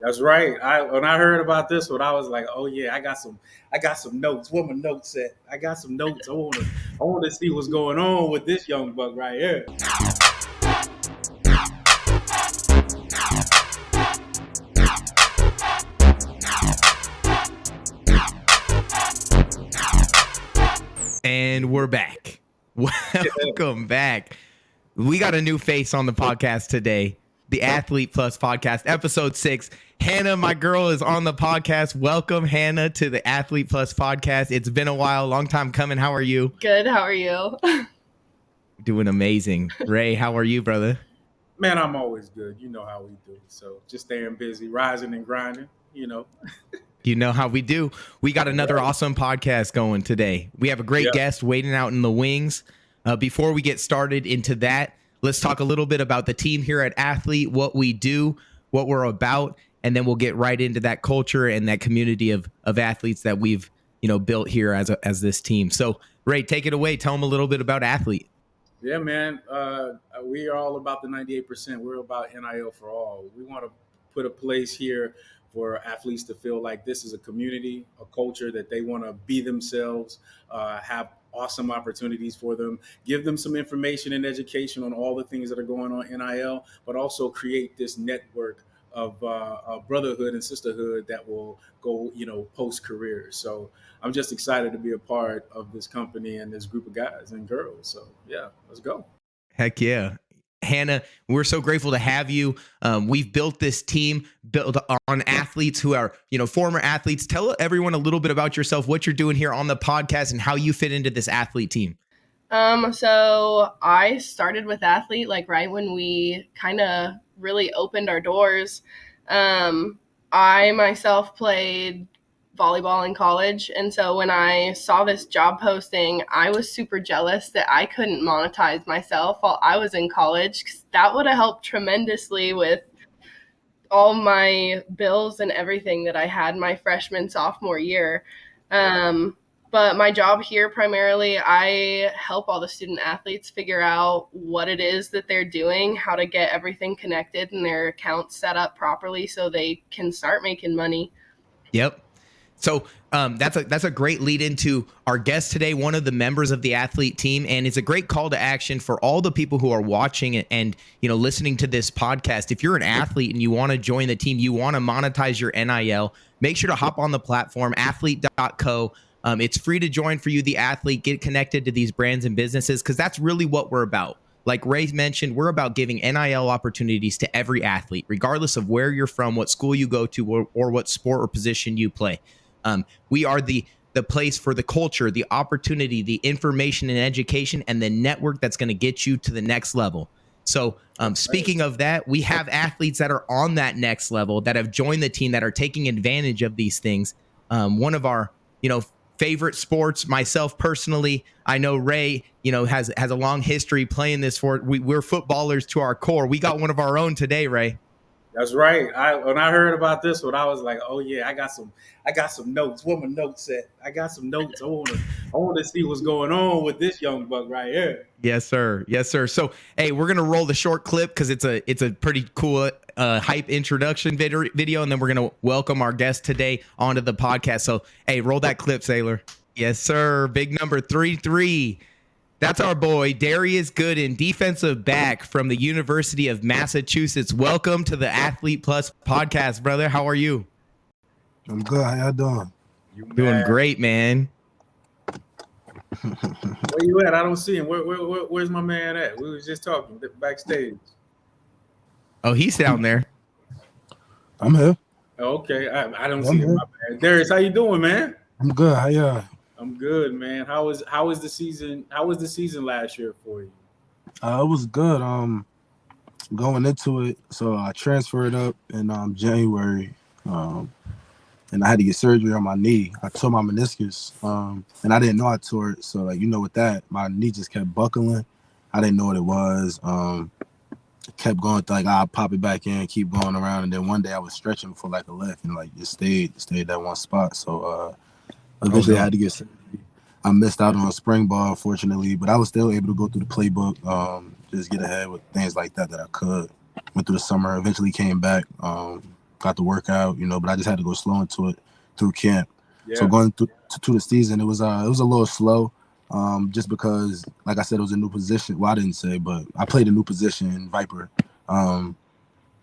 That's right. When I heard about this one, I was like, "Oh yeah, I got some notes. Where my notes at? I got some notes. I want to see what's going on with this young buck right here." And we're back. Welcome back. We got a new face on the podcast today, the Athlyt Plus podcast, episode 6. Hannah, my girl, is on the podcast. Welcome, Hannah, to the Athlyt Plus podcast. It's been a while, long time coming. How are you? Good. How are you? Doing amazing. Ray, how are you, brother? Man, I'm always good. You know how we do. So just staying busy, rising and grinding. You know how we do. We got another awesome podcast going today. We have a great guest waiting out in the wings. Before we get started into that, let's talk a little bit about the team here at Athlyt, what we do, what we're about, and then we'll get right into that culture and that community of athletes that we've built here as this team. So, Ray, take it away. Tell them a little bit about Athlyt. Yeah, man. We are all about the 98%. We're about NIL for all. We want to put a place here for athletes to feel like this is a community, a culture that they want to be themselves, have awesome opportunities for them, give them some information and education on all the things that are going on NIL, but also create this network of brotherhood and sisterhood that will go, post career. So I'm just excited to be a part of this company and this group of guys and girls. So yeah, let's go. Heck yeah. Hannah, we're so grateful to have you. We've built this team built on athletes who are, former athletes. Tell everyone a little bit about yourself, what you're doing here on the podcast, and how you fit into this Athlyt team. So I started with Athlyt like right when we kind of really opened our doors. I myself played volleyball in college, and so when I saw this job posting, I was super jealous that I couldn't monetize myself while I was in college, because that would have helped tremendously with all my bills and everything that I had my sophomore year. But my job here, primarily, I help all the student athletes figure out what it is that they're doing, how to get everything connected and their accounts set up properly so they can start making money. Yep. So that's a great lead into our guest today, one of the members of the Athlyt team, and it's a great call to action for all the people who are watching it and listening to this podcast. If you're an athlete and you want to join the team, you want to monetize your NIL, make sure to hop on the platform athlyt.co. It's free to join for you, the Athlyt. Get connected to these brands and businesses, because that's really what we're about. Like Ray mentioned, we're about giving NIL opportunities to every athlete, regardless of where you're from, what school you go to, or what sport or position you play. We are the place for the culture, the opportunity, the information and education, and the network that's going to get you to the next level. So speaking of that, we have athletes that are on that next level that have joined the team that are taking advantage of these things. One of our, favorite sports, myself personally, I know Ray, has a long history playing this sport. We're footballers to our core. We got one of our own today, Ray. That's right. When I heard about this one, I was like, "Oh yeah, I got some notes. Where my notes at? I got some notes. I want to see what's going on with this young buck right here." Yes, sir. Yes, sir. So, hey, we're gonna roll the short clip because it's a pretty cool hype introduction video, and then we're gonna welcome our guest today onto the podcast. So, hey, roll that clip, Sailor. Yes, sir. Big number 33. That's our boy, Darius Gooden, defensive back from the University of Massachusetts. Welcome to the Athlyt Plus podcast, brother. How are you? I'm good. How y'all doing? Doing great, man. Where you at? I don't see him. Where's my man at? We was just talking backstage. Oh, he's down there. I'm here. Okay, I don't see him. My bad. Darius, how you doing, man? I'm good. How y'all? I'm good, man. How was the season? How was the season last year for you? It was good. Going into it, so I transferred up in January, and I had to get surgery on my knee. I tore my meniscus, and I didn't know I tore it. So with that, my knee just kept buckling. I didn't know what it was. Kept going, I'll pop it back in, keep going around, and then one day I was stretching for a lift, and it stayed that one spot. So eventually I had to get surgery. I missed out on spring ball, unfortunately, but I was still able to go through the playbook, just get ahead with things like that I could. Went through the summer, eventually came back, got to work out, but I just had to go slow into it through camp. Yeah. So going through to the season, it was a little slow, just because, like I said, it was a new position. Well, I didn't say, but I played a new position, Viper.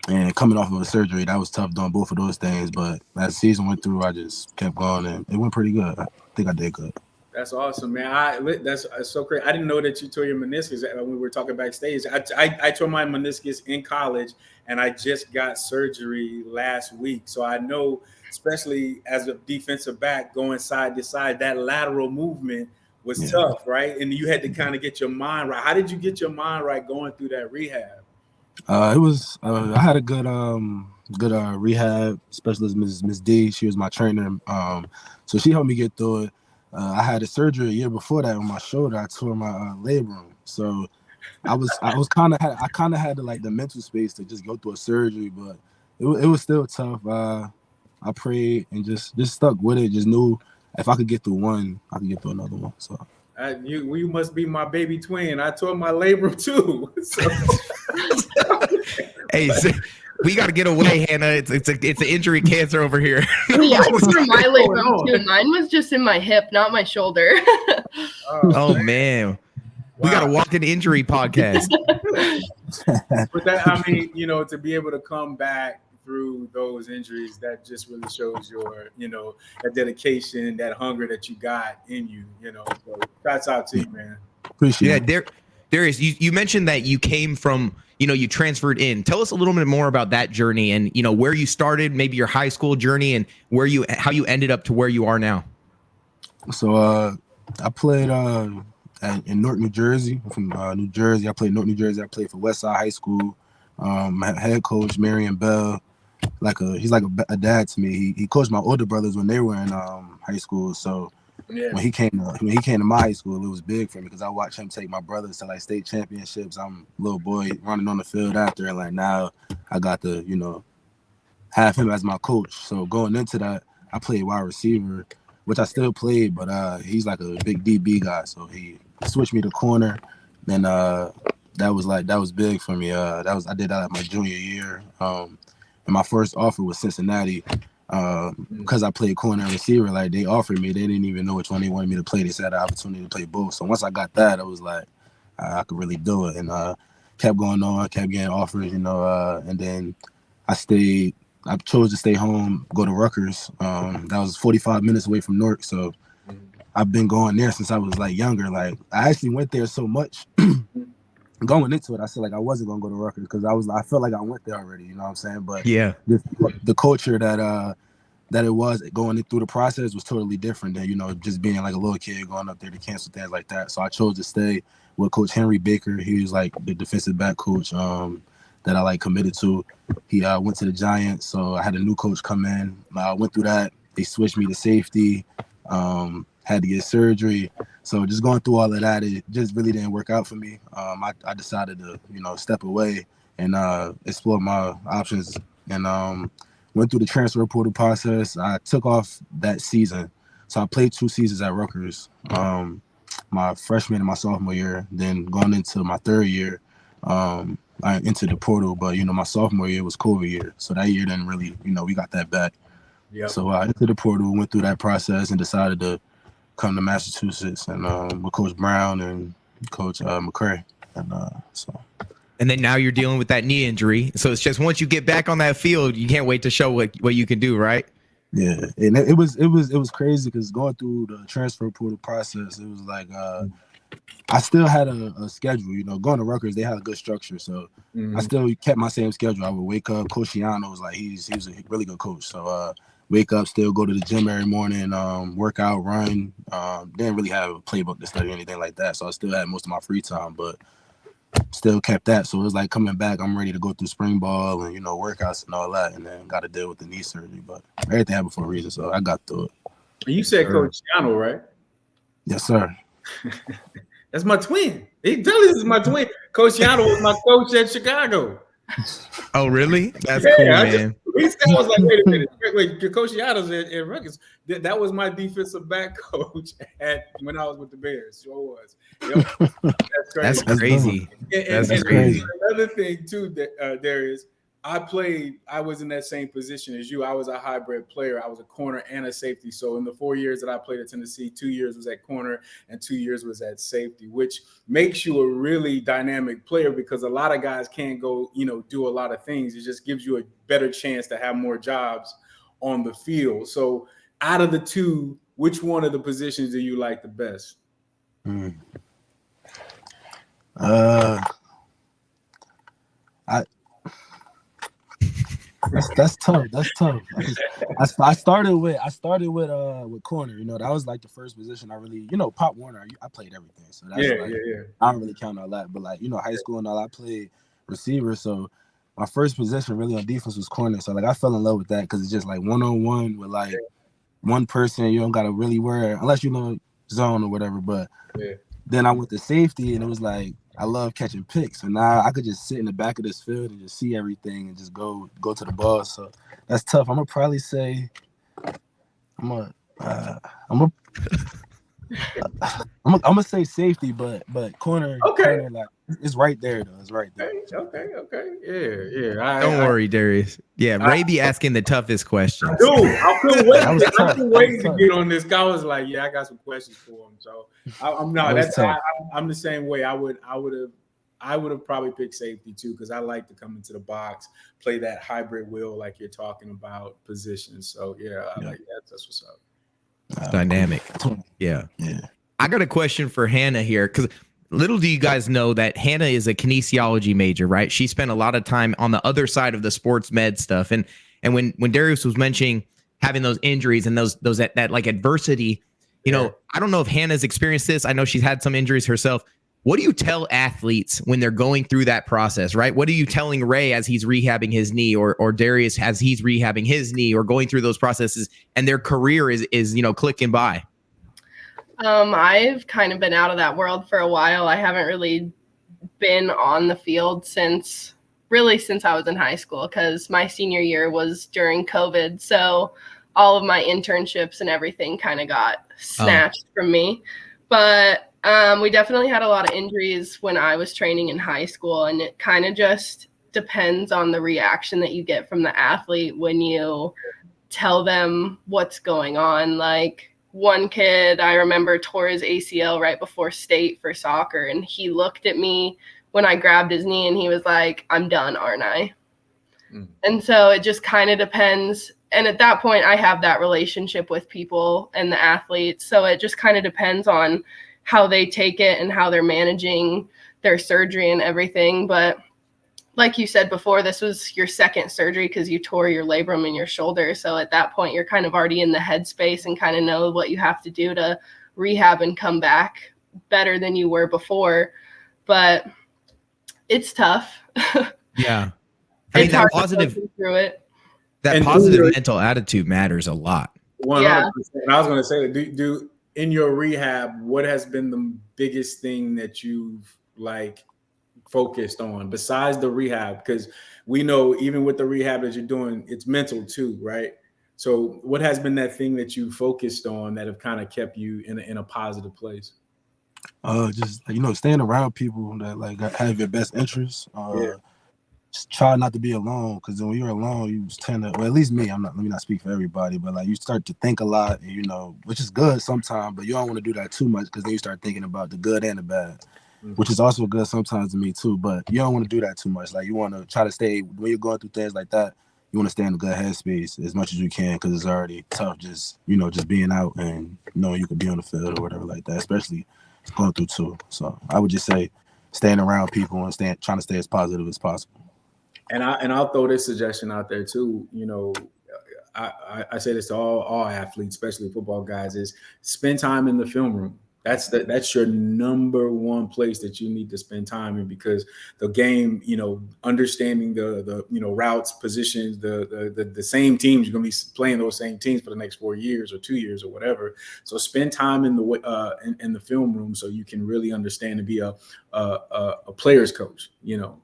And coming off of a surgery, that was tough doing both of those things. But as the season went through, I just kept going, and it went pretty good. I think I did good. That's awesome, man. That's so great. I didn't know that you tore your meniscus when we were talking backstage. I tore my meniscus in college, and I just got surgery last week. So I know, especially as a defensive back, going side to side, that lateral movement was tough, right? And you had to kind of get your mind right. How did you get your mind right going through that rehab? It was I had a good rehab specialist, Miss D. She was my trainer. So she helped me get through it. I had a surgery a year before that on my shoulder. I tore my labrum. So I kind of had the mental space to just go through a surgery, but it was still tough. I prayed and just stuck with it. Just knew if I could get through one, I could get through another one. So you must be my baby twin. I tore my labrum too. So. Hey, we got to get away, Hannah. It's an injury cancer over here. Yeah, for my labrum too. Mine was just in my hip, not my shoulder. Oh man. We got to walk an injury podcast. But that, I mean, to be able to come back through those injuries, that just really shows your, that dedication, that hunger that you got in you, So shouts out to you, man. Appreciate it. Darius, you mentioned that you came from, you transferred in. Tell us a little bit more about that journey and, where you started, maybe your high school journey and how you ended up to where you are now. So I played in Newark, New Jersey. I'm from New Jersey. I played Newark, New Jersey. I played for Westside High School. My head coach, Marion Bell, he's like a dad to me. He coached my older brothers when they were in high school. So when he came to my high school, it was big for me because I watched him take my brothers to state championships. I'm a little boy running on the field after, and now I got to have him as my coach. So going into that, I played wide receiver, which I still played, but he's like a big DB guy, so he switched me to corner. Then that was big for me. I did that my junior year. And my first offer was Cincinnati. Because I played corner and receiver, they offered me. They didn't even know which one they wanted me to play. They said I had the opportunity to play both. So once I got that, I was like, I could really do it. And kept going on, kept getting offers, and then I chose to stay home, go to Rutgers. That was 45 minutes away from Newark. So I've been going there since I was younger. I actually went there so much going into it. I said I wasn't gonna go to Rutgers because I felt like I went there already. You know what I'm saying? But yeah, the culture that it was going through the process was totally different than just being a little kid going up there to cancel things like that. So I chose to stay with Coach Henry Baker. He was the defensive back coach that I committed to. He went to the Giants, so I had a new coach come in. I went through that. They switched me to safety. Had to get surgery. So just going through all of that, it just really didn't work out for me. I decided to, step away and explore my options and went through the transfer portal process. I took off that season. So I played 2 seasons at Rutgers, my freshman and my sophomore year. Then going into my third year, I entered the portal. But, my sophomore year was COVID year. So that year didn't really, we got that back. Yep. So I entered the portal, went through that process and decided to come to Massachusetts and with Coach Brown and Coach McCray. And then now you're dealing with that knee injury. So it's just once you get back on that field, you can't wait to show what you can do, right? Yeah, and it was crazy because going through the transfer portal process, it was I still had a schedule. Going to Rutgers, they had a good structure, so I still kept my same schedule. I would wake up. Coach Shiano was he was a really good coach, so wake up, still go to the gym every morning, work out, run. Didn't really have a playbook to study or anything like that, so I still had most of my free time, but still kept that. So it was coming back, I'm ready to go through spring ball and workouts and all that, and then got to deal with the knee surgery. But everything happened for a reason, so I got through it. You said Coach Shiano, right? Yes, sir. That's my twin. Darius is my twin. Coach Shiano was my coach at Chicago. Oh, really? That's cool, man. I was like, wait a minute. Wait, Coach Shiano's at Rutgers. That was my defensive back coach when I was with the Bears. Sure was. That's crazy. That's crazy. And crazy. Another thing too, Darius, I was in that same position as you. I was a hybrid player. I was a corner and a safety. So in the 4 years that I played at Tennessee, 2 years was at corner and 2 years was at safety, which makes you a really dynamic player because a lot of guys can't go, do a lot of things. It just gives you a better chance to have more jobs on the field. So out of the two, which one of the positions do you like the best? That's tough. That's tough. I started with corner. That was like the first position I really, Pop Warner. I played everything, so that's I don't really count all that. But high school and all, I played receiver. So my first position really on defense was corner. So I fell in love with that because it's just like 1-on-1 with one person. You don't gotta really worry unless zone or whatever. But then I went to safety and it was like I love catching picks. So now I could just sit in the back of this field and just see everything and just go to the ball. So that's tough. I'm gonna probably say I'm gonna say safety, but corner. Okay. Corner, it's right there though. It's right there. Okay. Yeah. Don't worry, Darius. Yeah, Ray be asking the toughest questions. Dude, I couldn't wait to get on this. I was like, I got some questions for him. So I'm the same way. I would have probably picked safety too because I like to come into the box, play that hybrid wheel like you're talking about positions. So I like that. That's what's up. Dynamic. Yeah. I got a question for Hannah here because little do you guys know that Hannah is a kinesiology major, right? She spent a lot of time on the other side of the sports med stuff. And when Darius was mentioning having those injuries and those that like adversity, I don't know if Hannah's experienced this. I know she's had some injuries herself. What do you tell athletes when they're going through that process, right? What are you telling Ray as he's rehabbing his knee or Darius as he's rehabbing his knee or going through those processes and their career is clicking by? I've kind of been out of that world for a while. I haven't really been on the field since I was in high school because my senior year was during COVID. So all of my internships and everything kind of got snatched from me. But we definitely had a lot of injuries when I was training in high school, and it kind of just depends on the reaction that you get from the athlete when you tell them what's going on. Like one kid, I remember, tore his ACL right before state for soccer, and he looked at me when I grabbed his knee and he was like, "I'm done, aren't I?" And so it just kind of depends. And at that point, I have that relationship with people and the athletes. So it just kind of depends on how they take it and how they're managing their surgery and everything. But like you said before, this was your second surgery because you tore your labrum in your shoulder. So at that point, you're kind of already in the headspace and kind of know what you have to do to rehab and come back better than you were before. But it's tough. Yeah. I mean, that positive mental attitude matters a lot. 100%. Yeah. I was going to say, do in your rehab, what has been the biggest thing that you've focused on besides the rehab? Because we know even with the rehab that you're doing, it's mental too, right? So what has been that thing that you focused on that have kind of kept you in a positive place? Just staying around people that have your best interests. Just try not to be alone, because when you're alone, you tend to, well, at least me, let me not speak for everybody, but you start to think a lot, and, which is good sometimes, but you don't want to do that too much because then you start thinking about the good and the bad, which is also good sometimes to me too, but you don't want to do that too much. You want to try to stay, when you're going through things like that, you want to stay in a good headspace as much as you can, because it's already tough just being out and knowing you could be on the field or whatever like that, especially going through too. So I would just say staying around people and trying to stay as positive as possible. And I'll throw this suggestion out there too. I say this to all athletes, especially football guys, is spend time in the film room. That's your number one place that you need to spend time in, because the game, understanding the routes, positions, the same teams, you're going to be playing those same teams for the next 4 years or 2 years or whatever. So spend time in the film room so you can really understand and be a player's coach.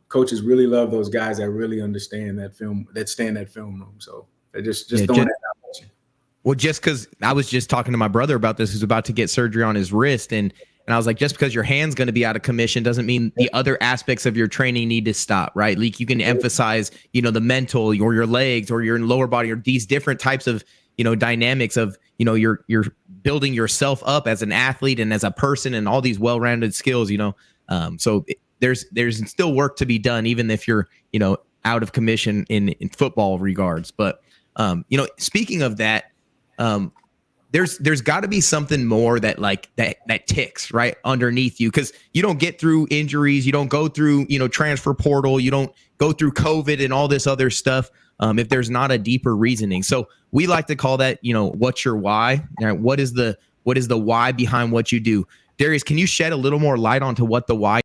Coaches really love those guys that really understand that film, that stay in that film room. So they're just throwing that out. Well, just because I was just talking to my brother about this, who's about to get surgery on his wrist, and And I was like, just because your hand's going to be out of commission doesn't mean the other aspects of your training need to stop, right? Like you can emphasize, the mental or your legs or your lower body or these different types of, dynamics of, you're building yourself up as an athlete and as a person and all these well-rounded skills, so there's still work to be done, even if you're, out of commission in football regards. But, speaking of that, there's got to be something more that that ticks right underneath you, because you don't get through injuries, you don't go through transfer portal, you don't go through COVID and all this other stuff if there's not a deeper reasoning. So we like to call that what's your why? Right? What is the why behind what you do? Darius, can you shed a little more light onto what the why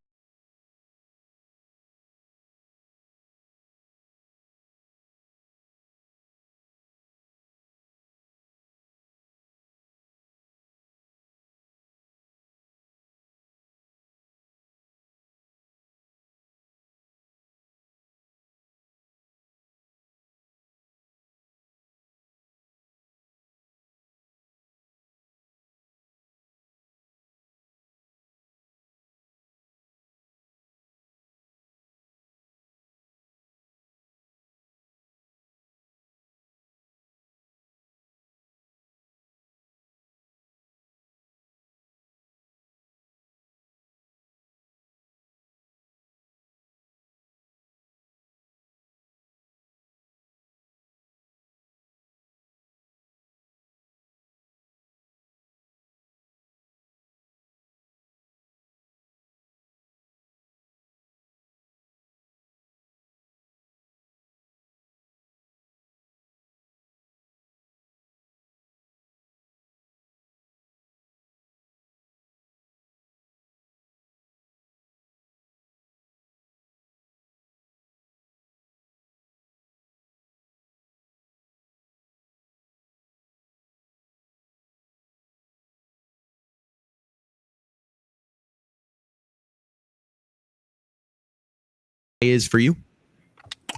is for you?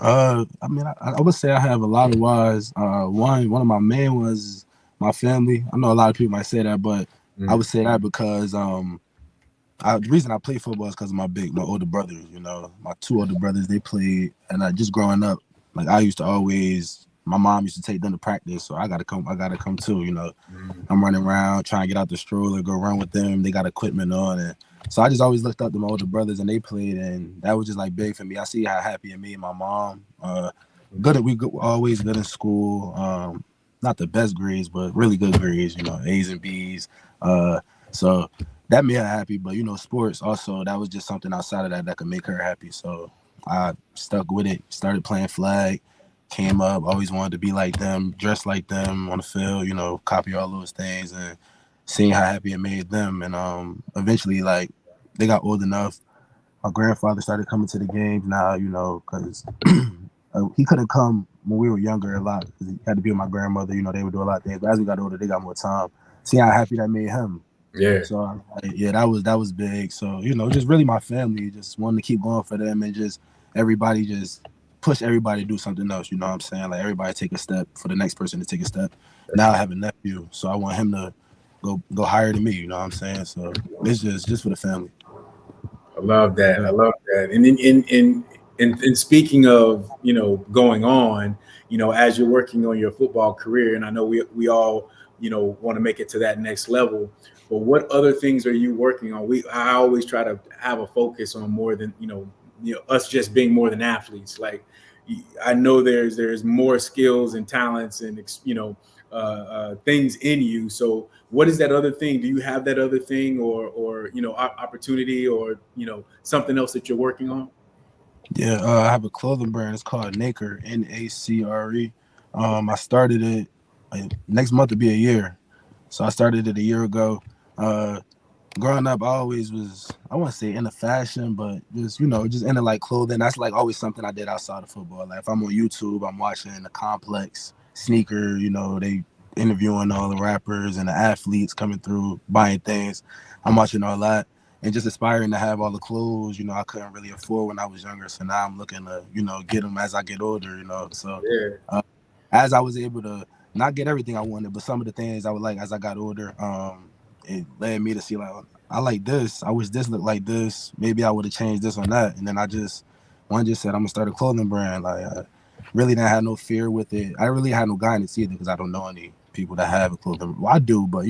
I mean, I would say I have a lot of whys. One of my main ones is my family. I know a lot of people might say that, but I would say that because the reason I play football is because of my older brothers. My two older brothers, they played, and just growing up, like I used to always. My mom used to take them to practice, so I gotta come too. I'm running around trying to get out the stroller, go run with them. They got equipment on, and so I just always looked up to my older brothers, and they played, and that was just like big for me. I see how happy it made my mom. Always good in school. Not the best grades, but really good grades. A's and B's. So that made her happy. But sports also, that was just something outside of that could make her happy. So I stuck with it. Started playing flag. Came up, always wanted to be like them, dress like them on the field, copy all those things, and seeing how happy it made them. And eventually, like, they got old enough. My grandfather started coming to the games now, because he couldn't come when we were younger a lot because he had to be with my grandmother. They would do a lot of things. But as we got older, they got more time. Seeing how happy that made him. Yeah. So, that was big. So, just really my family, just wanting to keep going for them, and just everybody just push everybody to do something else. You know what I'm saying? Like, everybody take a step for the next person to take a step. Now I have a nephew, so I want him to go higher than me. You know what I'm saying? So it's just for the family. I love that. I love that. And in speaking of, going on, as you're working on your football career, and I know we all, want to make it to that next level, but what other things are you working on? I always try to have a focus on more than, us just being more than athletes. Like, I know there's more skills and talents and, things in you. So what is that other thing? Do you have that other thing or opportunity or, something else that you're working on? Yeah, I have a clothing brand. It's called NARCRE, NACRE. I started it next month will be a year. So I started it a year ago. Growing up, I always was, I want to say into fashion, but just into like clothing. That's like always something I did outside of football. Like if I'm on YouTube, I'm watching the Complex sneaker, they interviewing all the rappers and the athletes coming through, buying things. I'm watching all that and just aspiring to have all the clothes, I couldn't really afford when I was younger. So now I'm looking to, get them as I get older, So as I was able to not get everything I wanted, but some of the things I would like as I got older, it led me to see like I like this. I wish this looked like this. Maybe I would have changed this on that. And then one just said, I'm gonna start a clothing brand. Like, I really didn't have no fear with it. I really had no guidance either because I don't know any people that have a clothing. Well, I do, but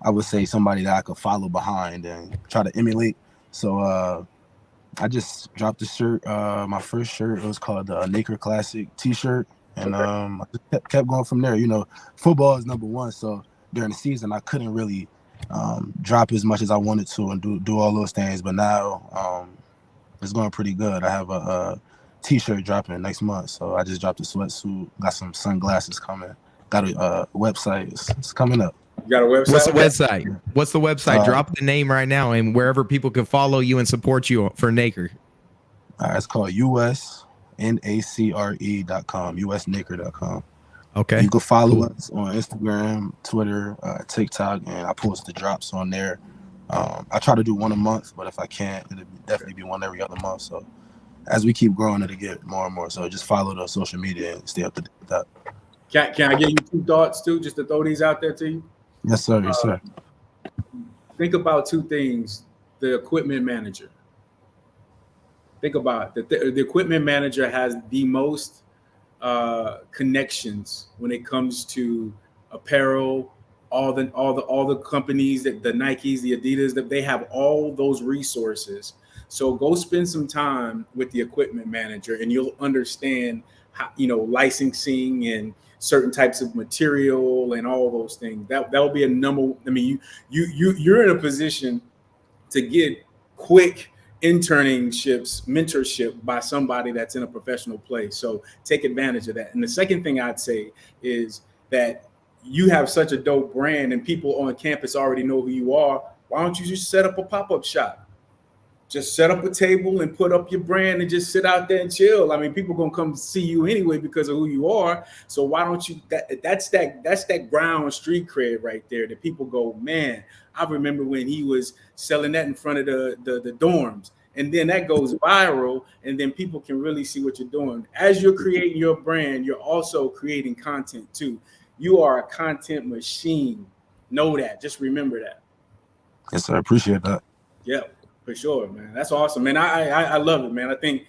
I would say somebody that I could follow behind and try to emulate. So I just dropped the shirt. My first shirt, it was called the NARCRE Classic T-shirt. And I just kept going from there. Football is number one. So during the season, I couldn't really drop as much as I wanted to and do all those things. But now it's going pretty good. I have a T-shirt dropping next month. So I just dropped a sweatsuit, got some sunglasses coming, got a website. It's coming up. You got a website? What's the website? Drop the name right now and wherever people can follow you and support you for NARCRE. It's called USNACRE.com, USNACRE.com. Okay. You can follow us on Instagram, Twitter, TikTok, and I post the drops on there. I try to do one a month, but if I can't, it'll definitely be one every other month. So as we keep growing, it'll get more and more. So just follow the social media and stay up to date with that. Can I give you 2 thoughts too, just to throw these out there to you? Yes, sir. Yes, sir. Think about 2 things. The equipment manager. Think about it. The equipment manager has the most connections when it comes to apparel. All the companies, the Nikes, the Adidas, that they have all those resources. So go spend some time with the equipment manager, and you'll understand how, licensing and certain types of material and all those things. That will be a number. I mean, you're in a position to get quick internships, mentorship by somebody that's in a professional place. So take advantage of that. And the second thing I'd say is that you have such a dope brand and people on campus already know who you are. Why don't you just set up a pop-up shop? Just set up a table and put up your brand and just sit out there and chill. I mean, people gonna come see you anyway because of who you are. So why don't you? That's that ground street cred right there. That people go, man, I remember when he was selling that in front of the dorms, and then that goes viral, and then people can really see what you're doing. As you're creating your brand, you're also creating content too. You are a content machine. Know that. Just remember that. Yes, sir. I appreciate that. Yeah. For sure, man. That's awesome, man. I love it, man. I think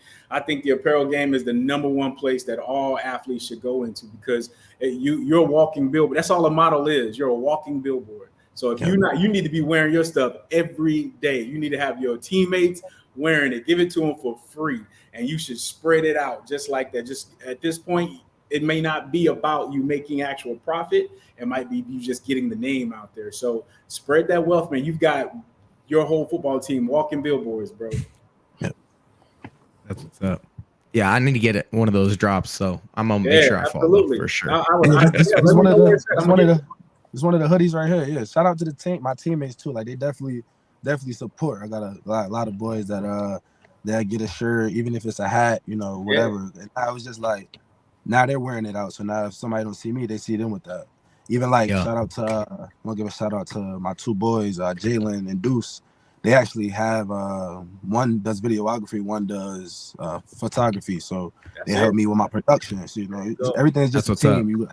the apparel game is the number one place that all athletes should go into because you're a walking billboard. That's all a model is. You're a walking billboard. So if you're not, you need to be wearing your stuff every day. You need to have your teammates wearing it. Give it to them for free, and you should spread it out just like that. Just at this point, it may not be about you making actual profit. It might be you just getting the name out there. So spread that wealth, man. You've got your whole football team walking billboards, bro. Yep. That's what's up. Yeah, I need to get one of those drops, so I'm gonna make sure I follow for sure. It's one of the hoodies right here. Yeah, shout out to the team, my teammates too. Like they definitely support. I got a lot of boys that get a shirt, even if it's a hat, whatever. Yeah. And I was just like, now they're wearing it out. So now if somebody don't see me, they see them with that. Even shout out to I'm gonna give a shout out to my 2 boys, Jalen and Deuce. They actually have one does videography, one does photography. So they help me with my production. So everything's just a team. You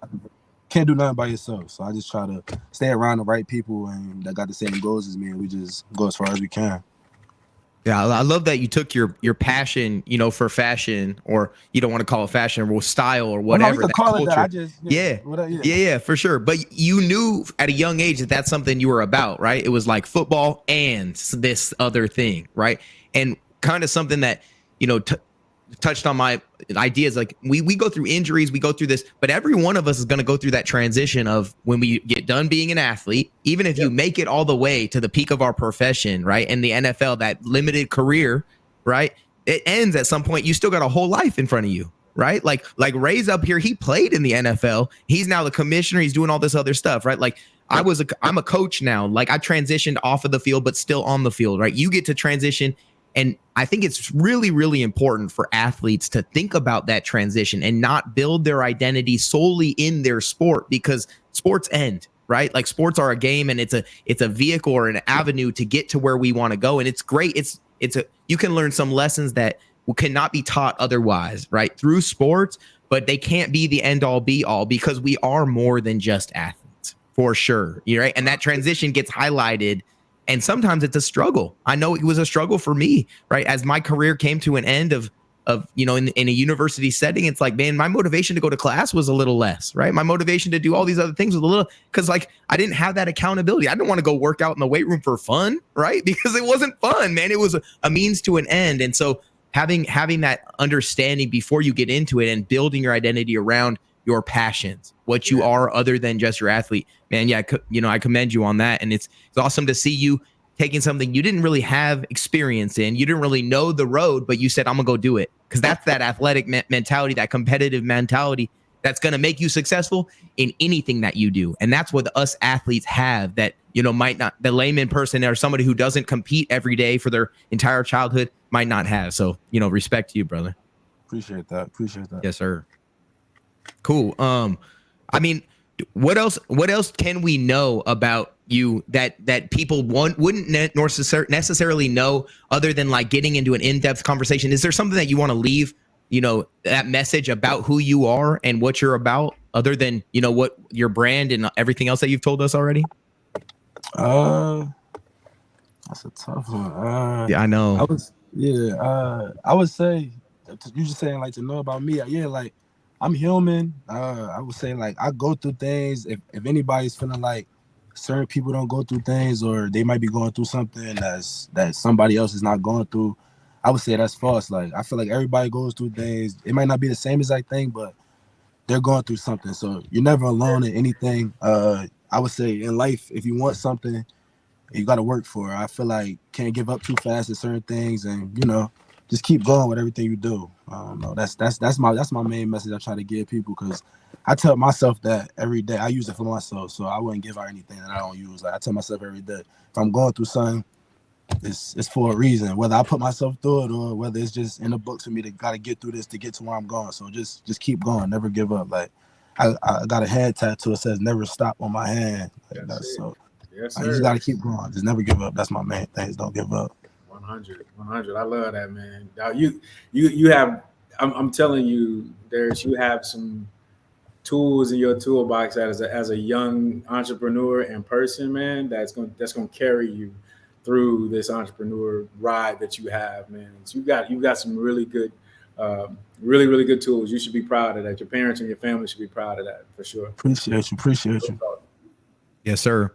can't do nothing by yourself. So I just try to stay around the right people and that got the same goals as me, and we just go as far as we can. Yeah, I love that you took your passion, for fashion, or you don't want to call it fashion or style or whatever. No, we could call it that. I just, yeah, for sure. But you knew at a young age that that's something you were about, right? It was like football and this other thing, right? And kind of something that, touched on my ideas. Like we go through injuries, we go through this, but every one of us is going to go through that transition of when we get done being an athlete, even if you make it all the way to the peak of our profession, right? In the NFL, that limited career, right? It ends at some point. You still got a whole life in front of you, right? Like Ray's up here. He played in the NFL. He's now the commissioner. He's doing all this other stuff, right? Like I'm a coach now. Like I transitioned off of the field, but still on the field, right? You get to transition. And I think it's really, really important for athletes to think about that transition and not build their identity solely in their sport, because sports end, right? Like sports are a game, and it's a vehicle or an avenue to get to where we want to go. And it's great. You can learn some lessons that cannot be taught otherwise, right? Through sports, but they can't be the end all be all, because we are more than just athletes, for sure. Right. And that transition gets highlighted And sometimes it's a struggle. I know it was a struggle for me, right? As my career came to an end of in a university setting, it's like, man, my motivation to go to class was a little less, right? My motivation to do all these other things was a little, because like I didn't have that accountability. I didn't want to go work out in the weight room for fun, right? Because it wasn't fun, man. It was a means to an end. And so having that understanding before you get into it and building your identity around your passions, what you are other than just your athlete, man. Yeah, I commend you on that. And it's awesome to see you taking something you didn't really have experience in. You didn't really know the road, but you said, I'm gonna go do it. Because that's that athletic mentality, that competitive mentality that's going to make you successful in anything that you do. And that's what us athletes have that, might not, the layman person or somebody who doesn't compete every day for their entire childhood might not have. So, respect to you, brother. Appreciate that. Yes, sir. Cool. I mean, what else can we know about you that people wouldn't necessarily know other than like getting into an in-depth conversation? Is there something that you want to leave, that message about who you are and what you're about other than, what your brand and everything else that you've told us already? That's a tough one. Yeah, I know. I would say, you just saying like to know about me. Yeah, like I'm human. I would say like I go through things. If anybody's feeling like certain people don't go through things or they might be going through something that somebody else is not going through, I would say that's false. Like I feel like everybody goes through things. It might not be the same exact thing, but they're going through something. So you're never alone in anything. I would say in life, if you want something, you got to work for it. I feel like can't give up too fast at certain things, and just keep going with everything you do. That's my main message I try to give people, because I tell myself that every day. I use it for myself, so I wouldn't give out anything that I don't use. Like I tell myself every day, if I'm going through something, it's for a reason. Whether I put myself through it or whether it's just in the books for me to gotta get through this to get to where I'm going. So just keep going, never give up. Like I got a hand tattoo that says "never stop" on my hand. Like so yes, I just gotta keep going. Just never give up. That's my main thing. Don't give up. 100. I love that, man. Now you have. I'm telling you, Darius, you have some tools in your toolbox as a young entrepreneur and person, man. That's gonna carry you through this entrepreneur ride that you have, man. So you got some really good, really good tools. You should be proud of that. Your parents and your family should be proud of that for sure. Appreciate you. Yes, sir.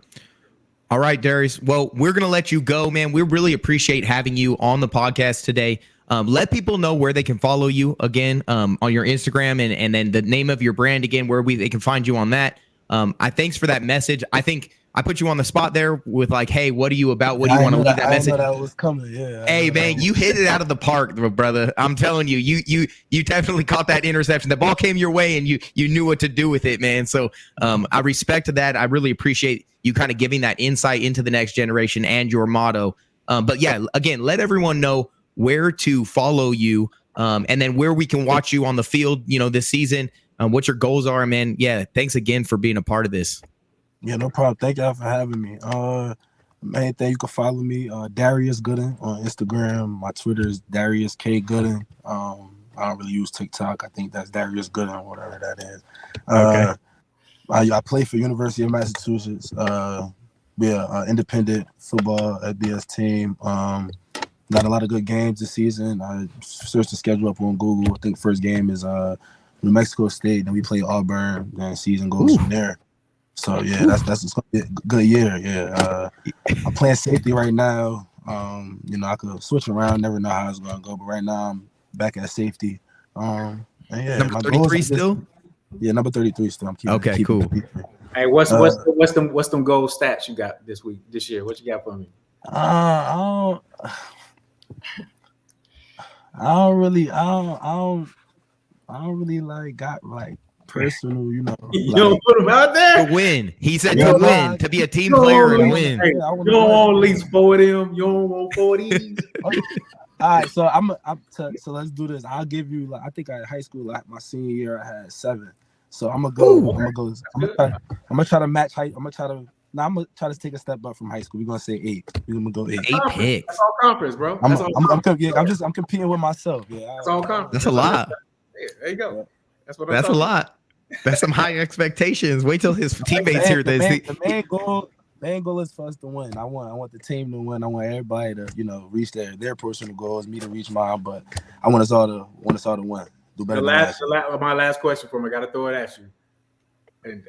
All right, Darius. Well, we're going to let you go, man. We really appreciate having you on the podcast today. Let people know where they can follow you again on your Instagram and then the name of your brand again, where they can find you on that. Thanks for that message. I think I put you on the spot there with like, hey, what are you about? What do you want to leave that message? I know that was coming. Yeah. Hey, man, you hit it out of the park, brother. I'm telling you, you definitely caught that interception. The ball came your way and you knew what to do with it, man. So I respect that. I really appreciate you kind of giving that insight into the next generation and your motto. But yeah, again, let everyone know where to follow you and then where we can watch you on the field, this season, what your goals are, man. Yeah. Thanks again for being a part of this. Yeah, no problem. Thank y'all for having me. Main thing, you can follow me, Darius Gooden on Instagram. My Twitter is Darius K Gooden. I don't really use TikTok. I think that's Darius Gooden, whatever that is. Okay. I play for University of Massachusetts. Independent football FBS team. Got a lot of good games this season. I searched the schedule up on Google. I think first game is New Mexico State. Then we play Auburn. Then season goes from there. So yeah, that's gonna be a good year. Yeah, I'm playing safety right now. I could switch around. Never know how it's gonna go, but right now I'm back at safety. And yeah, number 33 still. Yeah, number 33 still. I'm keeping. Okay, cool. Hey, what's them goal stats you got this year? What you got for me? I don't really like got like personal, You don't put them out there to win. He said to win, to be a team player and win. Hey, you don't want at least 4 of them. You don't want 4 of these. All right, so so let's do this. I'll give you I think at high school, my senior year, I had 7. So I'm gonna try to match height. I'm gonna try to take a step up from high school. We're gonna say 8. We're gonna go 8. 8 picks. That's all conference, bro. I'm competing with myself. Yeah, that's all conference. That's a lot. There you go. That's a lot. That's some high expectations. Wait till his teammates hear this. The main goal is for us to win. I want the team to win. I want everybody to, reach their personal goals, me to reach mine. But I want us all to win. Do better. My last question for him. I got to throw it at you. And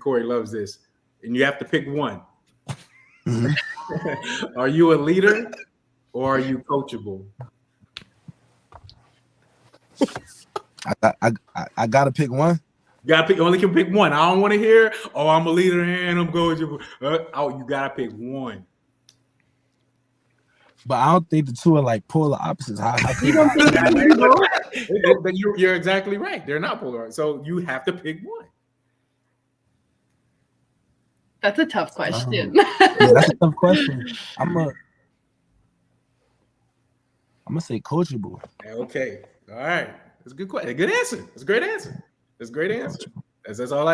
Corey loves this. And you have to pick one. Mm-hmm. Are you a leader or are you coachable? I gotta pick one. You only can pick one. I don't want to hear, I'm a leader and I'm coachable. You gotta pick one. But I don't think the two are like polar opposites. You don't think but you're exactly right. They're not polar. So you have to pick one. That's a tough question. That's a tough question. I'm gonna say coachable. Okay. All right. That's a good question. A good answer. That's a great answer. That's a great answer. That's all.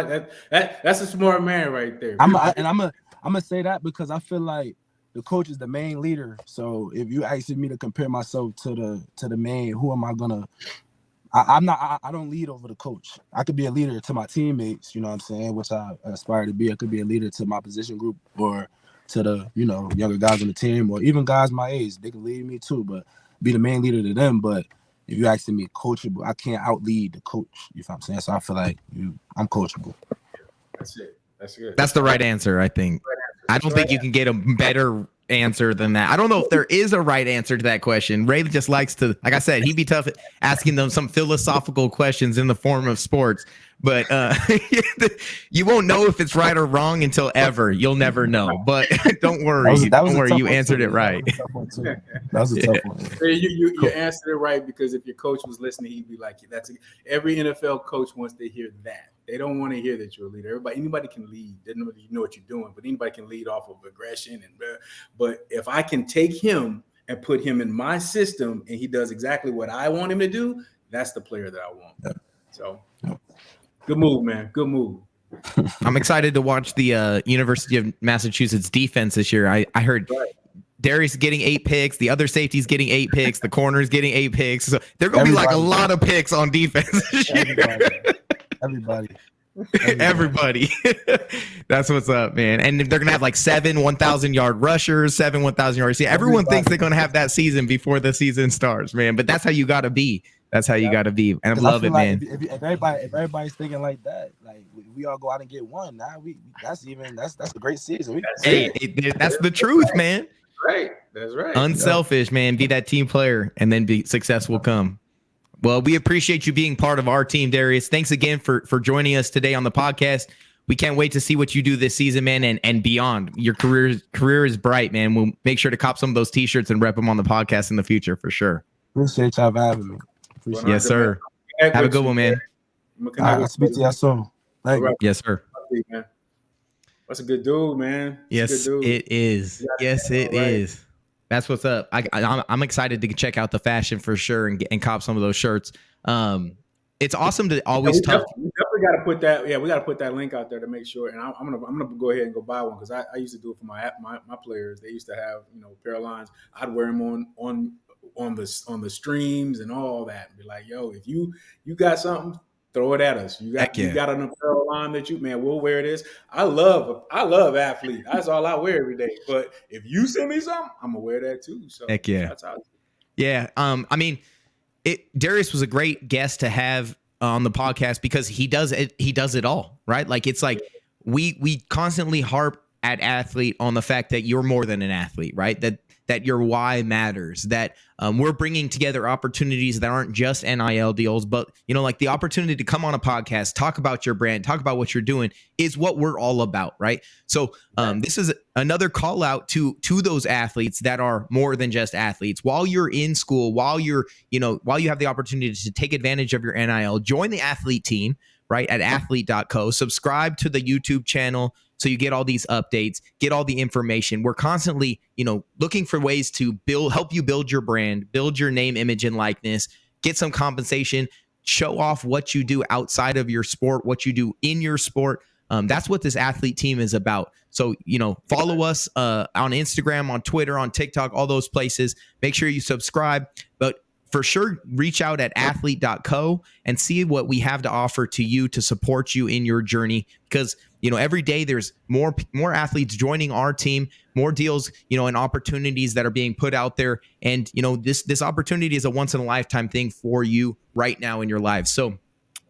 That's a smart man right there. I'm gonna say that because I feel like the coach is the main leader. So if you asking me to compare myself to the main, who am I gonna? I don't lead over the coach. I could be a leader to my teammates, you know what I'm saying, which I aspire to be. I could be a leader to my position group or to the, younger guys on the team or even guys my age. They can lead me too, but be the main leader to them. But if you're asking me coachable, I can't out-lead the coach, you know what I'm saying? So I feel like I'm coachable. That's it. That's good. That's the right answer, I think. I don't think you can get a better answer than that. I don't know if there is a right answer to that question. Ray just likes to, like I said, he'd be tough at asking them some philosophical questions in the form of sports, but you won't know if it's right or wrong until ever. You'll never know, but don't worry. Don't worry. You answered it right. That was a tough one. You answered it right because if your coach was listening, he'd be like, every NFL coach wants to hear that. They don't want to hear that you're a leader. Anybody can lead. They don't know what you're doing, but anybody can lead off of aggression. But if I can take him and put him in my system and he does exactly what I want him to do, that's the player that I want. Yeah. So good move, man. Good move. I'm excited to watch the University of Massachusetts defense this year. I heard Darius getting 8 picks. The other safety's getting 8 picks. The corner's getting 8 picks. So they're going to be like a lot of picks on defense this year. Everybody. That's what's up, man. And they're gonna have like 7 1,000-yard rushers, 7 1,000 yards. Everyone thinks they're gonna have that season before the season starts, man. But that's how you gotta be. That's how you gotta be. And I love it, man. If everybody's thinking like that, like we all go out and get one. Now that's a great season. That's the truth, man. Right. That's right. Unselfish, man. Be that team player, and then success will come. Well, we appreciate you being part of our team, Darius. Thanks again for joining us today on the podcast. We can't wait to see what you do this season, man, and beyond. Your career is bright, man. We'll make sure to cop some of those T-shirts and rep them on the podcast in the future for sure. Appreciate y'all for having me. Yes, sir. Have a good one, man. I'll speak to y'all soon. Thank you. Yes, sir. That's a good dude, man. Yes, it is. Yes, it is. That's what's up. I'm excited to check out the fashion for sure and cop some of those shirts. It's awesome to always we definitely got to put that. Yeah, we got to put that link out there to make sure. And I'm gonna go ahead and go buy one because I used to do it for my players. They used to have pair of lines. I'd wear them on the streams and all that. And be like, yo, if you got something, throw it at us. You got an apparel line that we'll wear this. I love Athlyt. That's all I wear every day. But if you send me something, I'm gonna wear that too. So heck yeah. That's how I mean, Darius was a great guest to have on the podcast because he does it all, right? Like it's like we constantly harp at Athlyt on the fact that you're more than an athlete, right? That your why matters, that we're bringing together opportunities that aren't just NIL deals, but, like the opportunity to come on a podcast, talk about your brand, talk about what you're doing is what we're all about, right? So this is another call out to those athletes that are more than just athletes. While you're in school, while you have the opportunity to take advantage of your NIL, join the Athlyt team, right, at athlyt.co, subscribe to the YouTube channel, so you get all these updates, get all the information. We're constantly, looking for ways to help you build your brand, build your name, image, and likeness, get some compensation, show off what you do outside of your sport, what you do in your sport. That's what this Athlyt team is about. So, follow us on Instagram, on Twitter, on TikTok, all those places. Make sure you subscribe. But for sure reach out at athlyt.co and see what we have to offer to you to support you in your journey, because every day there's more athletes joining our team, more deals, and opportunities that are being put out there. And this opportunity is a once in a lifetime thing for you right now in your life. So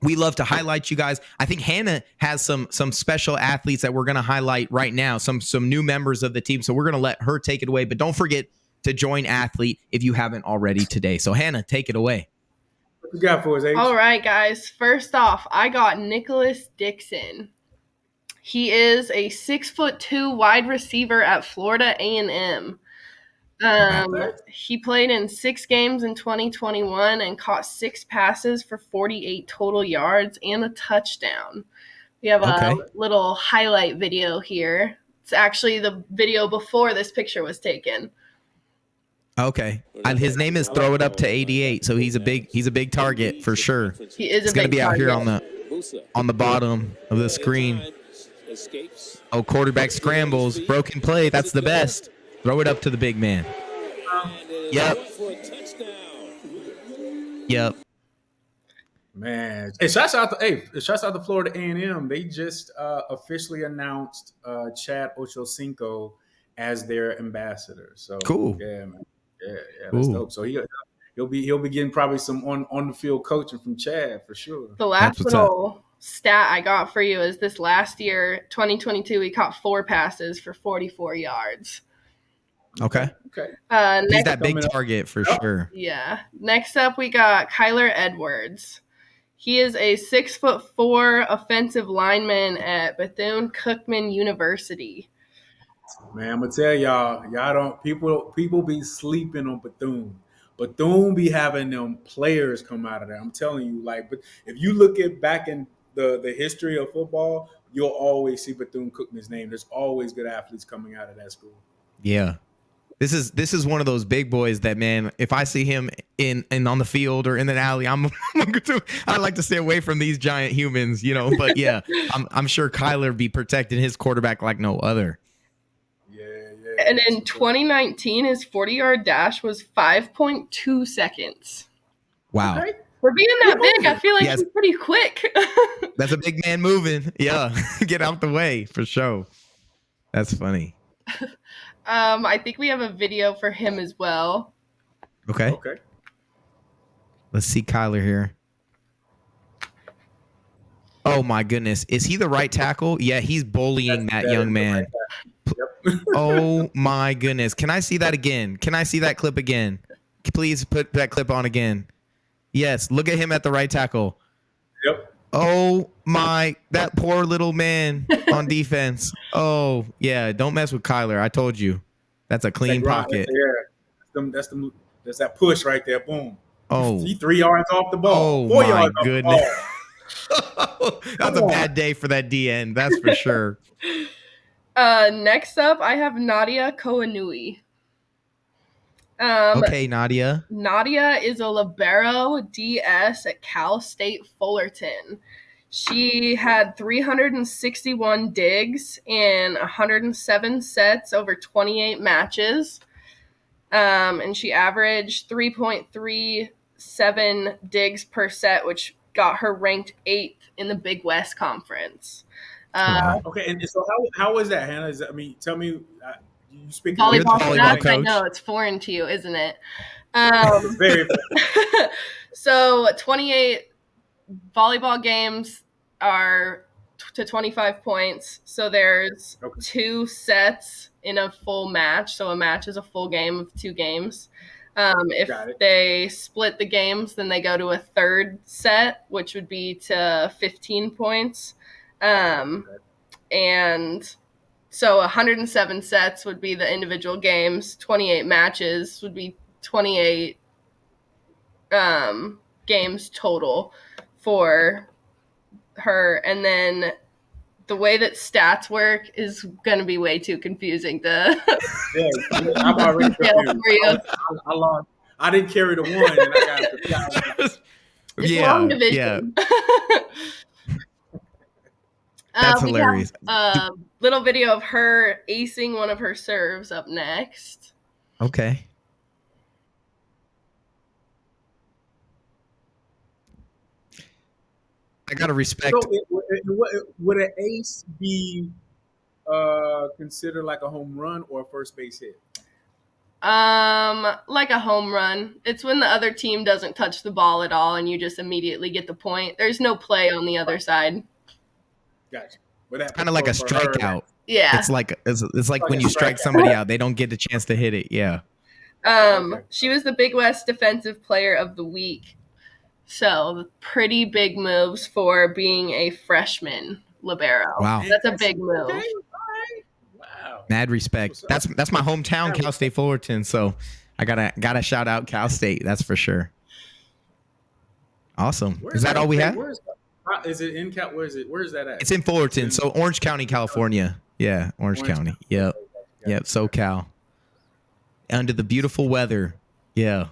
we love to highlight you guys. I think Hannah has some special athletes that we're going to highlight right now, some new members of the team. So we're going to let her take it away, but don't forget to join Athlyt if you haven't already today. So Hannah, take it away. What you got for us, H? All right, guys. First off, I got Nicholas Dixon. He is a 6'2" wide receiver at Florida A&M. He played in 6 games in 2021 and caught 6 passes for 48 total yards and a touchdown. We have a little highlight video here. It's actually the video before this picture was taken. Okay. His name is Throw It Up to 88, so he's a big target for sure. He is He's going to be out here on the bottom of the screen. Oh, quarterback scrambles, broken play. That's the best. Throw it up to the big man. Yep. Man, hey, shouts out to Florida A&M. They just officially announced Chad Ochocinco as their ambassador. So cool. Yeah, man. Yeah, that's dope. So he'll be getting probably some on the field coaching from Chad for sure. The last little stat I got for you is this last year, 2022, he caught 4 passes for 44 yards. Okay. He's that big target for sure. Yeah. Next up, we got Kyler Edwards. He is a 6'4" offensive lineman at Bethune-Cookman University. Man, I'm gonna tell y'all don't people be sleeping on Bethune. Bethune be having them players come out of there. I'm telling you, but if you look at back in the history of football, you'll always see Bethune-Cookman's name. There's always good athletes coming out of that school. Yeah. This is one of those big boys that, man, if I see him in on the field or in an alley, I like to stay away from these giant humans, But yeah, I'm sure Kyler be protecting his quarterback like no other. Yeah. And in 2019, his 40-yard dash was 5.2 seconds. Wow. Okay. For being that big, I feel like he's pretty quick. That's a big man moving. Yeah, get out the way for sure. That's funny. I think we have a video for him as well. Okay. Let's see Kyler here. Oh my goodness. Is he the right tackle? Yeah, he's bullying that young man. Yep. Oh my goodness. Can I see that again? Can I see that clip again? Please put that clip on again. Yes, look at him at the right tackle. Yep. Oh my, that poor little man on defense. Oh yeah, don't mess with Kyler. I told you, that's a clean pocket. That's that push right there. Boom. Oh, he 3 yards off the ball. Oh 4 my yards goodness. Off the ball. That's a bad day for that DN. That's for sure. Next up, I have Nadia Koanui. Okay, Nadia. Nadia is a libero DS at Cal State Fullerton. She had 361 digs and 107 sets over 28 matches. And she averaged 3.37 digs per set, which got her ranked 8th in the Big West Conference. Wow. Okay, and so how is that, Hannah? Tell me. You speak volleyball volleyball coach. I know it's foreign to you, isn't it? It's very So 28 volleyball games are to 25 points. So there's 2 sets in a full match. So a match is a full game of 2 games. If they split the games, then they go to a third set, which would be to 15 points. And so 107 sets would be the individual games. 28 matches would be 28 games total for her. And then the way that stats work is going to be way too confusing to I'm already confused. I lost. I didn't carry the 1, and I got it's long division. That's hilarious. Little video of her acing one of her serves up next. Okay. I gotta respect. So, would an ace be considered like a home run or a first base hit? Like a home run. It's when the other team doesn't touch the ball at all and you just immediately get the point. There's no play on the other side. Gotcha. But that Kind of like a for her, strikeout. Yeah. It's like like when a you strike strikeout. somebody out, they don't get the chance to hit it. Yeah. Okay. She was the Big West Defensive Player of the Week. So pretty big moves for being a freshman libero. Wow. That's a big move. Okay. All right. Wow. Mad respect. That's what's That's my hometown, Cal State Fullerton. So I gotta shout out Cal State. That's for sure. Awesome. Where Is that all we have? Is it in Cal? Where is it? Where is that at? It's in Fullerton, so Orange County, California. Yeah, Orange County. Yep. Yep. SoCal. Under the beautiful weather. Yeah.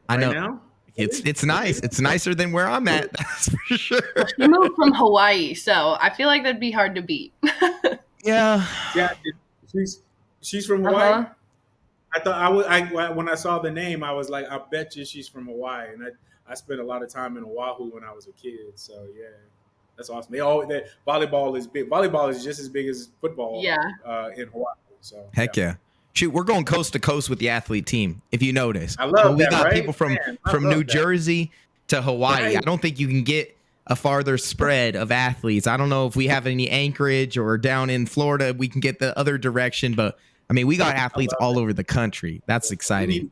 I know. Right now? It's nice. It's nicer than where I'm at. That's for sure. She moved from Hawaii, so I feel like that'd be hard to beat. Yeah. Yeah. She's from Hawaii. Uh-huh. I thought when I saw the name, I was like, I bet you she's from Hawaii. And I spent a lot of time in Oahu when I was a kid. So yeah, that's awesome. Volleyball is big. Volleyball is just as big as football. Yeah. In Hawaii. So Heck yeah. Shoot, we're going coast to coast with the Athlyt team. If you notice, I love we that, got right? people from Man, I from love New that. Jersey to Hawaii. Right. I don't think you can get a farther spread of athletes. I don't know if we have any Anchorage or down in Florida. We can get the other direction, but I mean, we got athletes all over the country. That's exciting.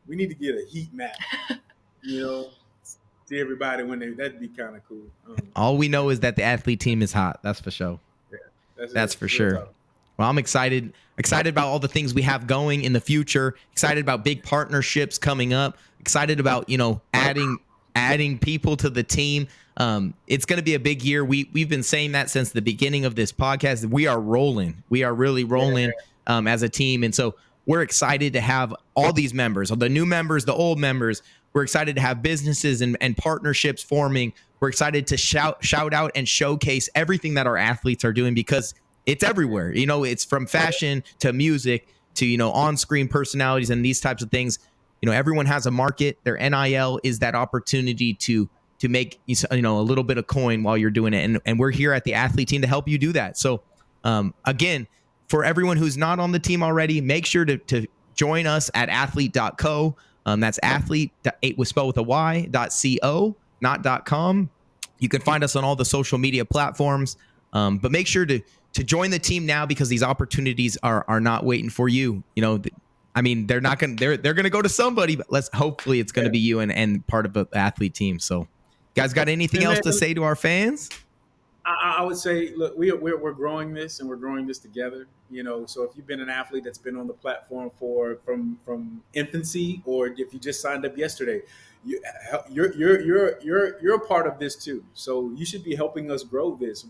We need to get a heat map. You know, see everybody that'd be kind of cool. All we know is that the Athlyt team is hot. That's for sure. That's for sure. Tough. Well, I'm excited about all the things we have going in the future. Excited about big partnerships coming up. Excited about, adding people to the team. It's going to be a big year. We've been saying that since the beginning of this podcast. We are rolling. We are really rolling as a team. And so we're excited to have all these members, the new members, the old members. We're excited to have businesses and partnerships forming. We're excited to shout out and showcase everything that our athletes are doing because it's everywhere. It's from fashion to music to, on-screen personalities and these types of things. Everyone has a market. Their NIL is that opportunity to make, a little bit of coin while you're doing it. And we're here at the Athlyt team to help you do that. So, again, for everyone who's not on the team already, make sure to join us at athlyt.co. That's Athlyt, was spelled with a Y, .co, not .com. You can find us on all the social media platforms. But make sure to join the team now because these opportunities are not waiting for you. They're not going they're going to go to somebody, but hopefully it's going to be you and part of the Athlyt team. So guys, got anything else to say to our fans? I would say, look, we're growing this and we're growing this together. So if you've been an athlete that's been on the platform from infancy, or if you just signed up yesterday, you're a part of this too. So you should be helping us grow this.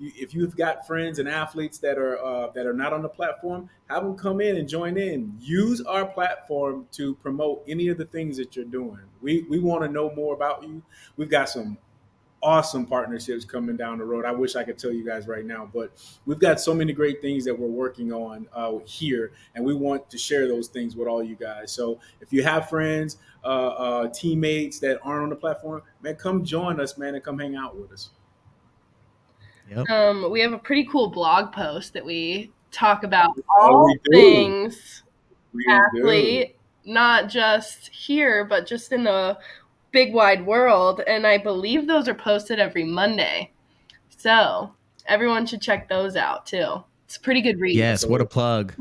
If you've got friends and athletes that are not on the platform, have them come in and join in. Use our platform to promote any of the things that you're doing. We want to know more about you. We've got some awesome partnerships coming down the road. I wish I could tell you guys right now, but we've got so many great things that we're working on here, and we want to share those things with all you guys. So if you have friends, teammates that aren't on the platform, man, come join us, man, and come hang out with us. Yep. We have a pretty cool blog post that we talk about all things Athlyt, not just here, but just in the big wide world, and I believe those are posted every Monday, so everyone should check those out too. It's a pretty good read. Yes, what a plug.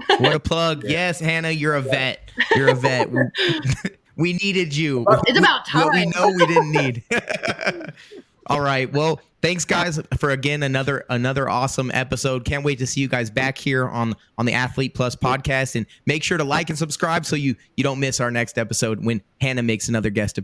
Yes, Hannah, you're a vet. We needed you. It's about time. What we know we didn't need. All right, well, thanks guys for again another awesome episode. Can't wait to see you guys back here on the Athlyt Plus podcast, and make sure to like and subscribe so you don't miss our next episode when Hannah makes another guest appearance.